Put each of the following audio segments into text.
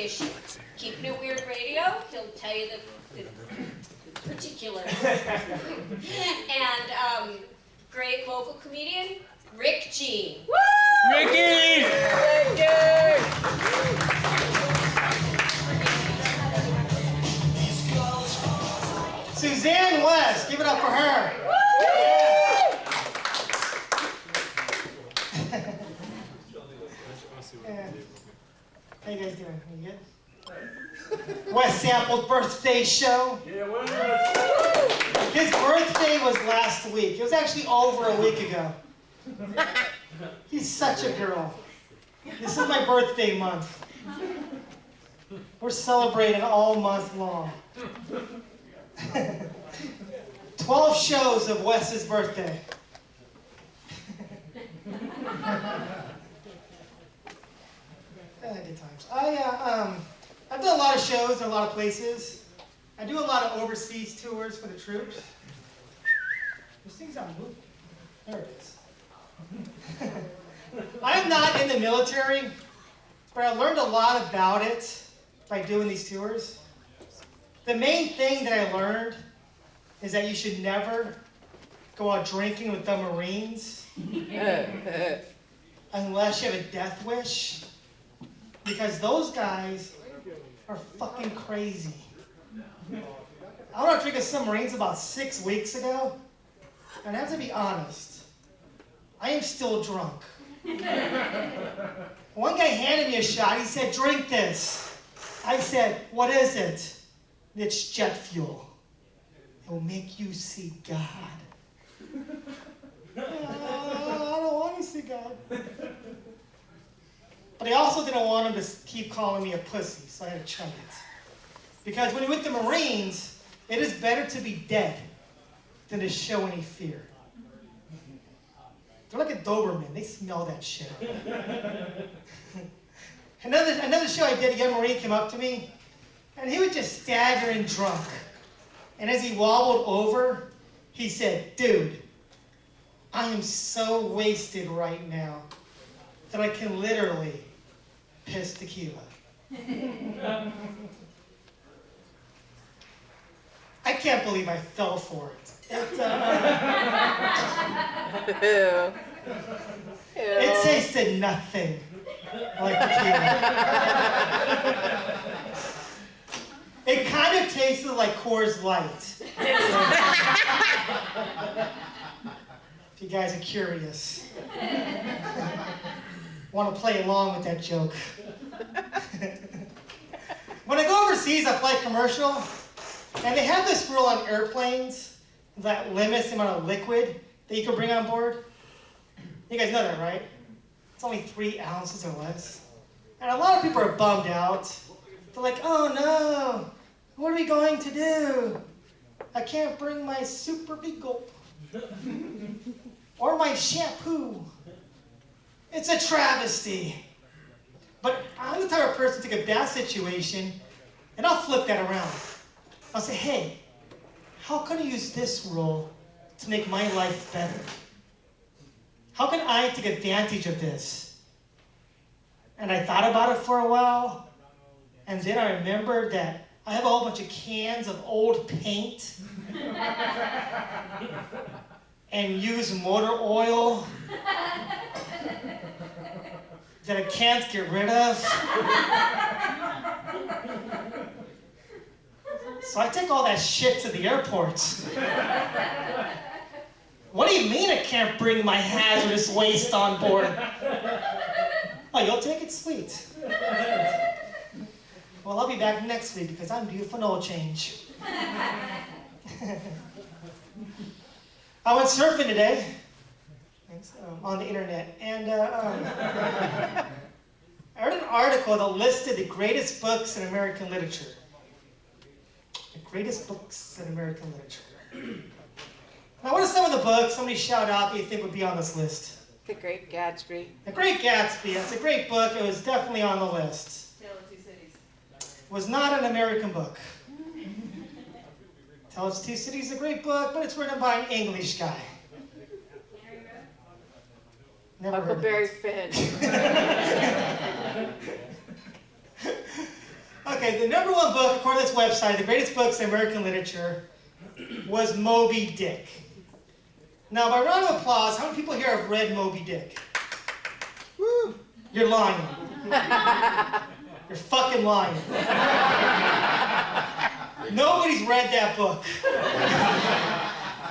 station. Keeping It Weird Radio, he'll tell you the particulars. And great local comedian, Rick G. Woo! Ricky! Suzanne West, give it up for her. Yeah. How you guys doing? You good? Wes Sample's birthday show. Yeah, when His birthday was last week. It was actually over a week ago. He's such a girl. This is my birthday month. We're celebrating all month long. 12 shows of Wes's birthday. Good times. I've done a lot of shows in a lot of places. I do a lot of overseas tours for the troops. This thing's not moving. There it is. I'm not in the military, but I learned a lot about it by doing these tours. The main thing that I learned is that you should never go out drinking with the Marines unless you have a death wish, because those guys are fucking crazy. I went out drinking with some Marines about 6 weeks ago, and I have to be honest, I am still drunk. One guy handed me a shot. He said, "Drink this." I said, "What is it?" "It's jet fuel. It will make you see God." I don't want to see God. But I also didn't want him to keep calling me a pussy, so I had to chug it. Because when you're with the Marines, it is better to be dead than to show any fear. They're like a Doberman. They smell that shit. Another show I did, a young Marine came up to me, and he was just staggering drunk. And as he wobbled over, he said, "Dude, I am so wasted right now that I can literally piss tequila." I can't believe I fell for it. It tasted nothing like tequila. It kind of tasted like Coors Light. If you guys are curious. Want to play along with that joke. When I go overseas, I fly commercial, and they have this rule on airplanes that limits the amount of liquid that you can bring on board. You guys know that, right? It's only 3 ounces or less. And a lot of people are bummed out. They're like, "Oh no, what are we going to do? I can't bring my Super Big Gulp or my shampoo. It's a travesty." But I'm the type of person to take a bad situation and I'll flip that around. I'll say, "Hey, how can I use this rule to make my life better? How can I take advantage of this?" And I thought about it for a while, and then I remembered that I have a whole bunch of cans of old paint and used motor oil that I can't get rid of. So I take all that shit to the airport. "What do you mean I can't bring my hazardous waste on board?" "Oh, you'll take it? Sweet. Well, I'll be back next week because I'm due for an oil change." I went surfing today. Thanks, on the internet, and I read an article that listed the greatest books in American literature. The greatest books in American literature. Now, what are some of the books somebody shout out that you think would be on this list? The Great Gatsby. The Great Gatsby. That's a great book. It was definitely on the list. Tale of Two Cities. Was not an American book. Tale of Two Cities is a great book, but it's written by an English guy. Never heard of Huckleberry it. Finn. Okay, the number one book, according to this website, the greatest books in American literature, was Moby Dick. Now, by round of applause, how many people here have read Moby Dick? Woo! You're lying. You're fucking lying. Nobody's read that book.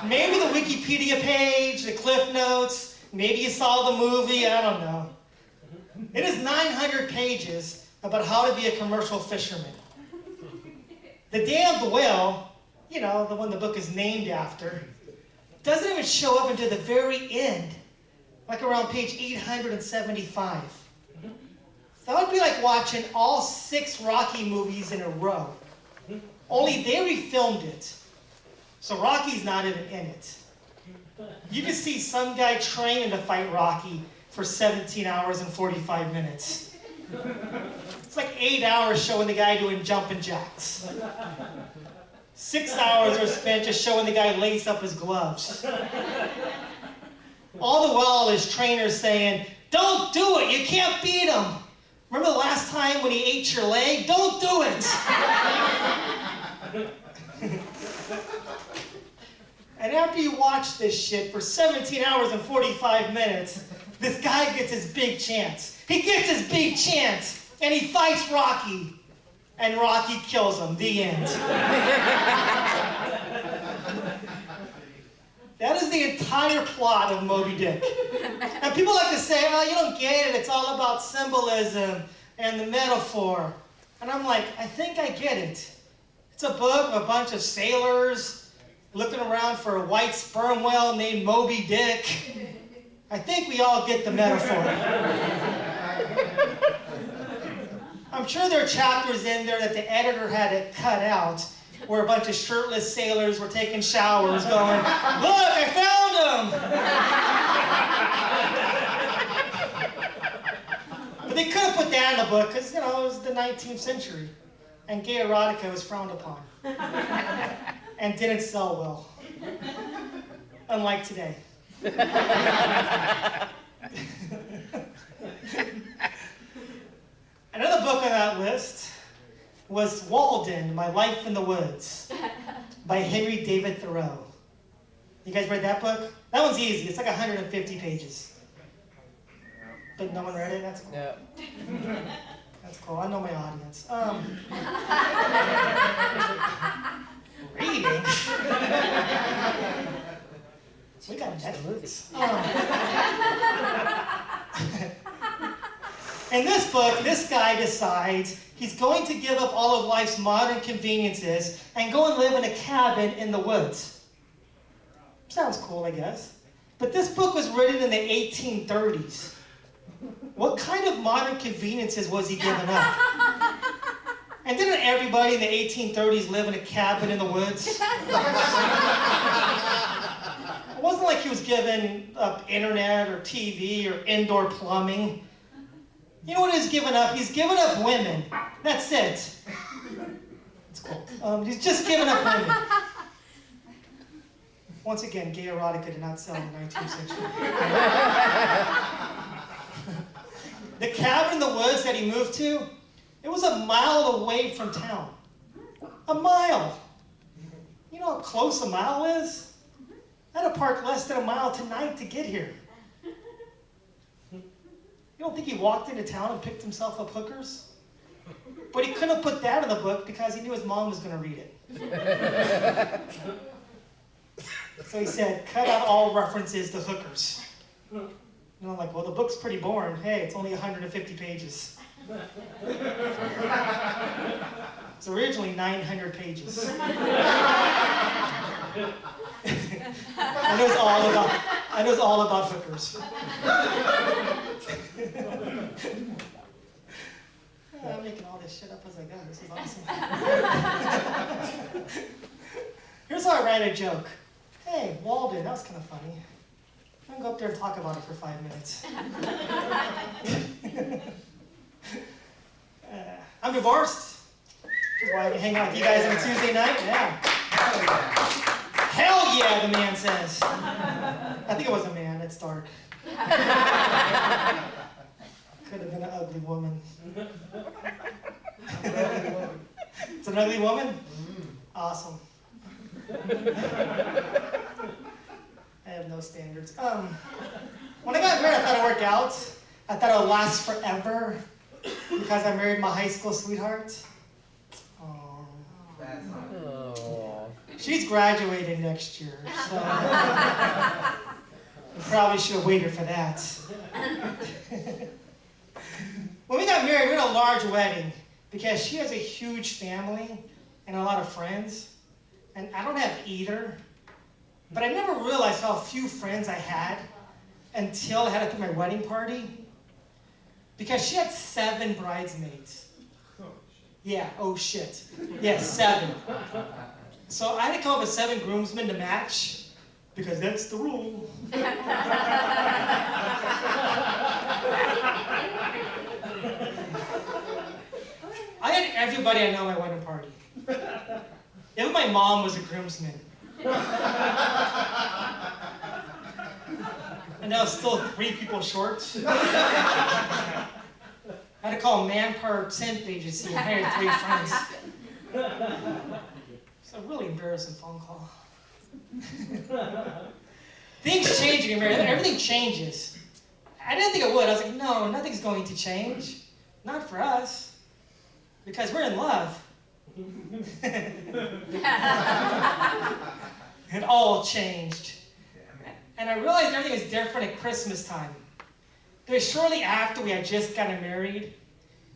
Maybe the Wikipedia page, the Cliff Notes, maybe you saw the movie, I don't know. It is 900 pages about how to be a commercial fisherman. The damned whale, you know, the one the book is named after, doesn't even show up until the very end, like around page 875. That would be like watching all 6 Rocky movies in a row. Only they refilmed it. So Rocky's not even in it. You can see some guy training to fight Rocky for 17 hours and 45 minutes. It's like 8 hours showing the guy doing jumping jacks. 6 hours are spent just showing the guy lace up his gloves. All the while his trainer's saying, "Don't do it, you can't beat him. Remember the last time when he ate your leg? Don't do it." And after you watch this shit for 17 hours and 45 minutes, this guy gets his big chance. He gets his big chance, and he fights Rocky. And Rocky kills him. The end. That is the entire plot of Moby Dick. And people like to say, "Oh, you don't get it. It's all about symbolism and the metaphor." And I'm like, I think I get it. It's a book of a bunch of sailors looking around for a white sperm whale named Moby Dick. I think we all get the metaphor. I'm sure there are chapters in there that the editor had to cut out, where a bunch of shirtless sailors were taking showers going, "Look, I found him!" But they couldn't put that in the book because, you know, it was the 19th century. And gay erotica was frowned upon. And didn't sell well. Unlike today. Another book on that list was Walden, My Life in the Woods, by Henry David Thoreau. You guys read that book? That one's easy. It's like 150 pages. But no one read it? That's cool. No. That's cool. I know my audience. Reading? We got Netflix. In this book, this guy decides he's going to give up all of life's modern conveniences and go and live in a cabin in the woods. Sounds cool, I guess. But this book was written in the 1830s. What kind of modern conveniences was he giving up? And didn't everybody in the 1830s live in a cabin in the woods? It wasn't like he was giving up internet or TV or indoor plumbing. You know what he's giving up? He's giving up women. That's it. It's cool. He's just giving up women. Once again, gay erotica did not sell in the 19th century. The cabin in the woods that he moved to, it was a mile away from town. A mile. You know how close a mile is? I had to park less than a mile tonight to get here. You don't think he walked into town and picked himself up hookers? But he couldn't put that in the book because he knew his mom was going to read it. So he said, cut out all references to hookers. And I'm like, well, the book's pretty boring. Hey, it's only 150 pages. It's originally 900 pages. I know it's all about hookers. I'm making all this shit up as I go. This is awesome. Here's how I write a joke. Hey, Walden, that was kind of funny. I'm going to go up there and talk about it for 5 minutes. I'm divorced. Which is why I can hang out with you guys on a Tuesday night. Yeah. Hell yeah, the man says. I think it was a man. It's dark. Could have been an ugly woman. It's an ugly woman? Awesome. I have no standards. When I got married, I thought it'd work out. I thought it would last forever because I married my high school sweetheart. Oh. She's graduating next year, so we probably should have waited for that. When we got married, we had a large wedding because she has a huge family and a lot of friends, and I don't have either. But I never realized how few friends I had until I had to throw my wedding party, because she had 7 bridesmaids. Yeah, oh shit. Yeah, 7. So I had to come up with 7 groomsmen to match, because that's the rule. I had everybody I know at my wedding party. Even my mom was a groomsman. And I was still 3 people short. I had to call Manpower Temp Agency and hire 3 friends. It's a really embarrassing phone call. Things change when you're married. Everything changes. I didn't think it would. I was like, no, nothing's going to change. Not for us. Because we're in love. It all changed. And I realized everything is different at Christmas time. It was shortly after we had just gotten married,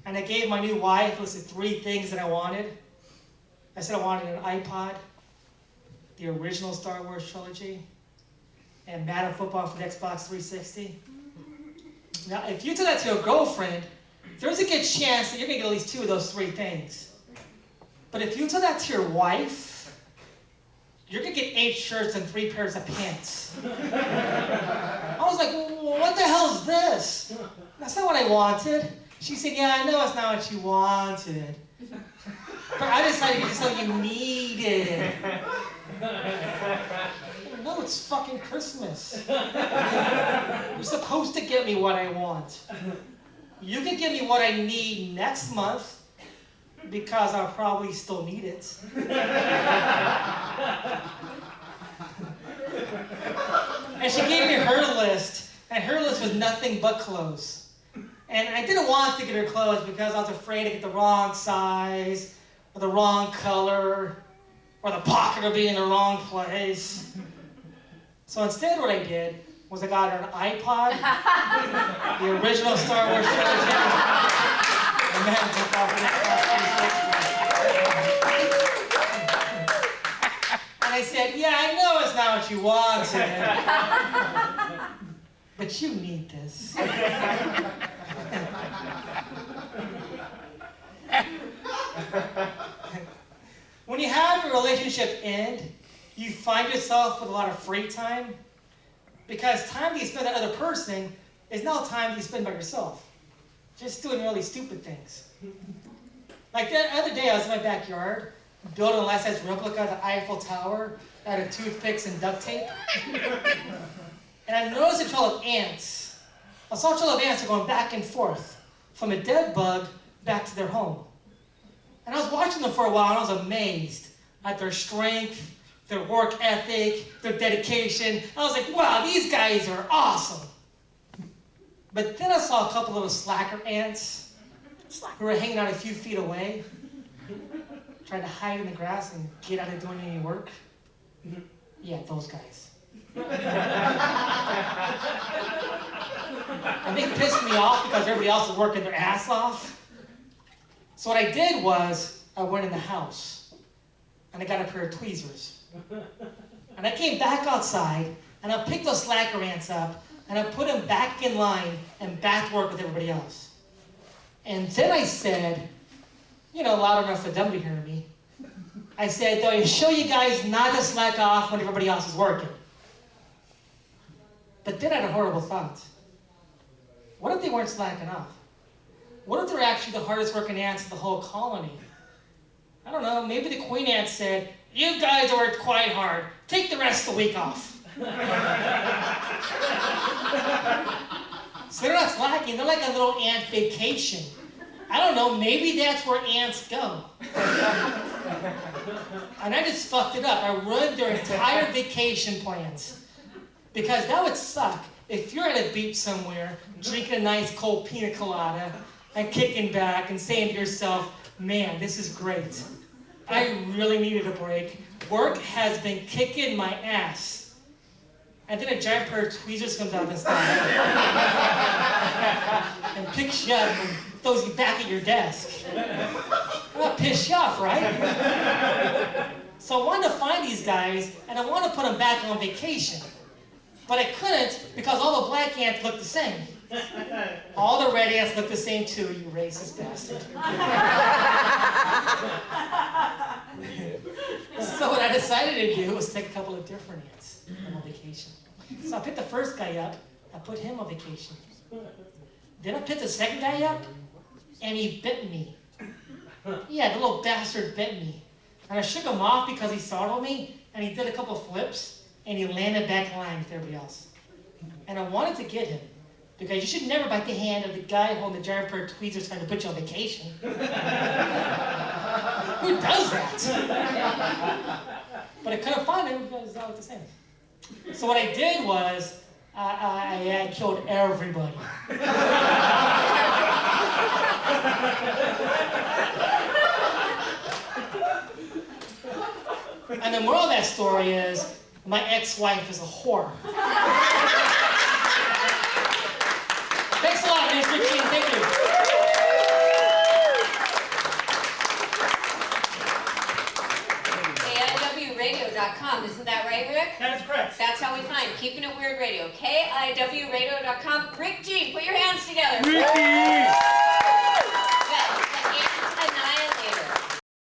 and I gave my new wife a list of 3 things that I wanted. I said I wanted an iPod, the original Star Wars trilogy, and Madden Football for the Xbox 360. Now, if you tell that to your girlfriend, there's a good chance that you're going to get at least 2 of those 3 things. But if you tell that to your wife, you're going to get 8 shirts and 3 pairs of pants. I was like, well, what the hell is this? That's not what I wanted. She said, yeah, I know it's not what you wanted. But I decided to get you something you needed. No, it's fucking Christmas. You're supposed to get me what I want. You can give me what I need next month, because I'll probably still need it. And she gave me her list, and her list was nothing but clothes. And I didn't want to get her clothes because I was afraid to get the wrong size, or the wrong color, or the pocket would be in the wrong place. So instead what I did was I got her an iPod, the original Star Wars trilogy, and Madden Football for the Xbox 360. And I said, yeah, I know it's not what you wanted, but you need this. When you have a relationship end, you find yourself with a lot of free time, because time that you spend with that other person is now time that you spend by yourself, just doing really stupid things. Like the other day, I was in my backyard, building a life-size replica of the Eiffel Tower out of toothpicks and duct tape. And I noticed a trail of ants. I saw a trail of ants going back and forth from a dead bug back to their home. And I was watching them for a while, and I was amazed at their strength, their work ethic, their dedication. I was like, wow, these guys are awesome. But then I saw a couple little slacker ants who were hanging out a few feet away, trying to hide in the grass and get out of doing any work. Yeah, those guys. And they pissed me off because everybody else was working their ass off. So what I did was, I went in the house, and I got a pair of tweezers. And I came back outside, and I picked those slacker ants up, and I put them back in line and back to work with everybody else. And then I said, loud enough for them to hear me, I said, though I show you guys not to slack off when everybody else is working. But then I had a horrible thought. What if they weren't slacking off? What if they're actually the hardest working ants in the whole colony? I don't know, maybe the queen ant said, you guys worked quite hard. Take the rest of the week off. So they're not slacking, they're like a little ant vacation. I don't know, maybe that's where ants go. And I just fucked it up. I ruined their entire vacation plans. Because that would suck if you're at a beach somewhere, drinking a nice cold pina colada, and kicking back and saying to yourself, man, this is great. I really needed a break. Work has been kicking my ass. And then a giant pair of tweezers comes out and stuff. And picks you up and throws you back at your desk. That'll piss you off, right? So I wanted to find these guys, and I wanted to put them back on vacation. But I couldn't because all the black ants look the same. All the red ants look the same too, you racist bastard. So what I decided to do was take a couple of different ants on vacation. So I picked the first guy up, I put him on vacation. Then I picked the second guy up, and he bit me. Yeah, the little bastard bit me. And I shook him off because he startled me, and he did a couple flips, and he landed back in line with everybody else. And I wanted to get him, because you should never bite the hand of the guy holding the giant pair of tweezers trying to put you on vacation. Who does that? But I couldn't find him because it's all the same. So what I did was, I killed everybody. And the moral of that story is, my ex-wife is a whore. Thanks a lot, Mr. King. Thank you. KIWradio.com, isn't that right, Rick? That is correct. That's how we find Keeping It Weird Radio. KIWradio.com. Rick G, put your hands together. Ricky!